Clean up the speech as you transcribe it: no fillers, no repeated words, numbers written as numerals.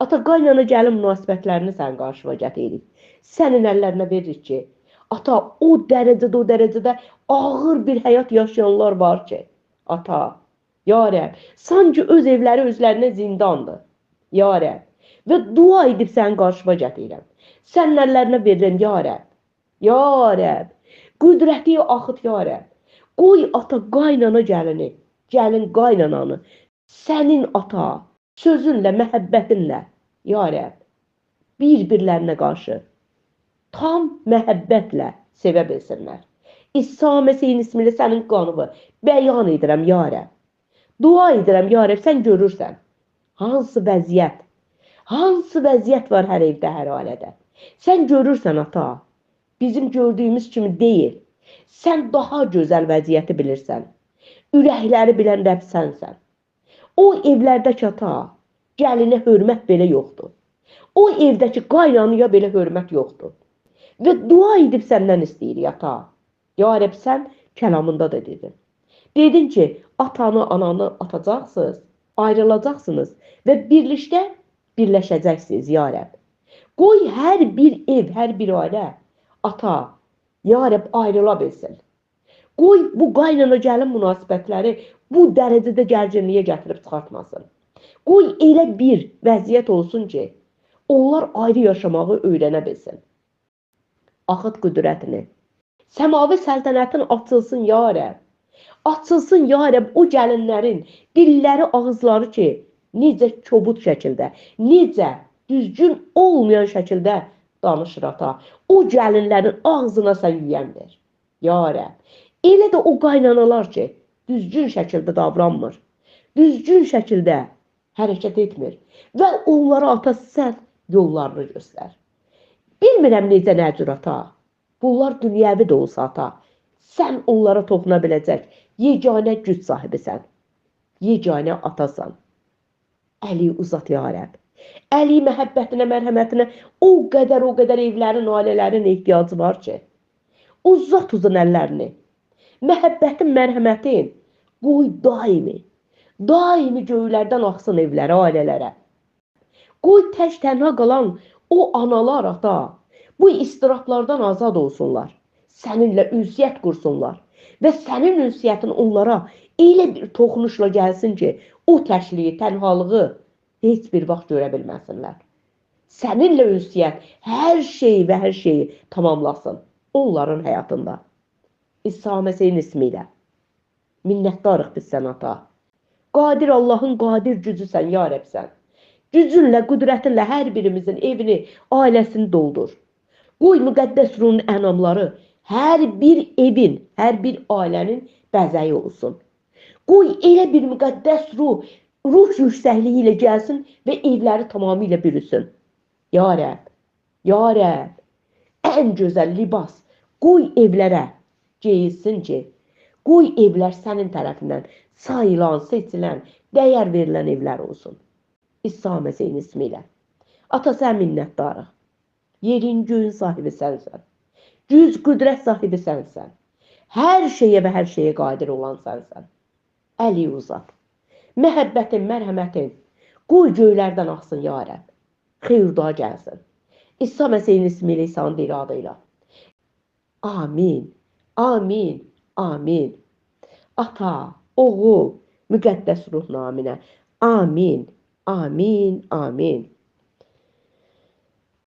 Ata qaynana gəlin münasibətlərini sən qarşıma gətiririk. Sənin əllərinə veririk ki, ata o dərəcədə ağır bir həyat yaşayanlar var ki, ata, ya Rəbb, sanki öz evləri özlərinə zindandır. Ya Rəbb, və dua edib sənin qarşıma gətirirəm. Sənin əllərinə verirəm, ya Rəbb. Ya Rəbb, qüdrəti axıt, ya Rəbb. Qoy ata qaynana gəlini, gəlin qaynananı, sənin ata, sözünlə, məhəbbətinlə, ya Rəbb, bir-birlərinə qarşı tam məhəbbətlə sevə bilsinlər. İsa Məsihin ismini sənin qanını bəyan edirəm, ya Rəbb. Dua edirəm, ya Rəbb, sən görürsən. Hansı vəziyyət var hər evdə, hər ailədə. Sən görürsən, ata, bizim gördüyümüz kimi deyil. Sən daha gözəl vəziyyəti bilirsən. Ürəkləri bilən Rəbb sənsən. O evlərdəki ata, gəlinə hörmət belə yoxdur. O evdəki qaynanıya belə hörmət yoxdur. Və dua edib səndən istəyirik, ata. Ya Rəbb, sən kəlamında da dedin. Dedin ki, atanı, ananı atacaqsınız, ayrılacaqsınız və birləşəcəksiniz, ya Rəbb. Qoy hər bir ev, hər bir ailə, ata, ya Rəbb, ayrıla bilsin. Qoy bu qaynana gəlin münasibətləri bu dərəcədə gərginliyə gətirib çıxartmasın. Qoy elə bir vəziyyət olsun ki, onlar ayrı yaşamağı öyrənə bilsin. Axıt qüdrətini. Səmavi səltənətin açılsın, ya Rəbb. Açılsın, ya Rəbb, o gəlinlərin dilləri, ağızları ki, necə kobud şəkildə, necə düzgün olmayan şəkildə danışır, ata. O gəlinlərin ağzına sən yüyən ver. Ya Rəbb. Elə də o qaynanalar ki, düzgün şəkildə davranmır. Düzgün şəkildə hərəkət etmir. Və onlara ata sən yollarını göstər. Bilmirəm necə nəcür, ata. Bunlar dünyəvi də olsa, ata. Sən onlara toxuna biləcək yeganə güc sahibisən. Yeganə atasan. Əli uzat, ya Rəbb. Əli məhəbbətinə, mərhəmətinə o qədər evlərin, ailələrin ehtiyacı var ki. Uzat uzun əllərini. Məhəbbətin, mərhəmətin qoy daimi göylərdən axsın evlərə, ailələrə. Qoy tək tənha qalan o analar, ata, bu istirablardan azad olsunlar. Səninlə ünsiyyət qursunlar. Və sənin ünsiyyətin onlara elə bir toxunuşla gəlsin ki, o təkliyi, tənhalığı heç bir vaxt görə bilməsinlər. Səninlə ünsiyyət hər şeyi tamamlasın onların həyatında. İsa Məsihin ismiyle. Minnətdarıq biz sən, ata. Qadir Allahın qadir gücüsən, ya Rəbb sən. Gücünlə, qüdrətinlə hər birimizin evini, ailəsini doldur. Qoy müqəddəs ruhun ənamları hər bir evin, hər bir ailənin bəzəyi olsun. Qoy elə bir müqəddəs ruh yüksəkliyi ilə gəlsin və evləri tamamilə bürüsün. Ya Rəbb, ya Rəbb, ən gözəl libas qoy evlərə geyilsin ki, qoy evlər sənin tərəfindən sayılan, seçilən, dəyər verilən evlər olsun. İsa Məsihin ismiyle. Ata, sən minnətdarıq. Yerin, göyün sahibi sənsən. Güc, qüdrət sahibi sənsən. Hər şeyə və hər şeyə qadir olan sənsən. Əli uzat. Məhəbbətin, mərhəmətin qoy göylərdən axsın, ya Rəbb. Xeyirda gəlsin. İsa Məsihin ismiyle, İsa'nın bir adıyla. Amin. Amin. Amin. Ata, oğul, müqəddəs ruh naminə. Amin. Amin. Amin.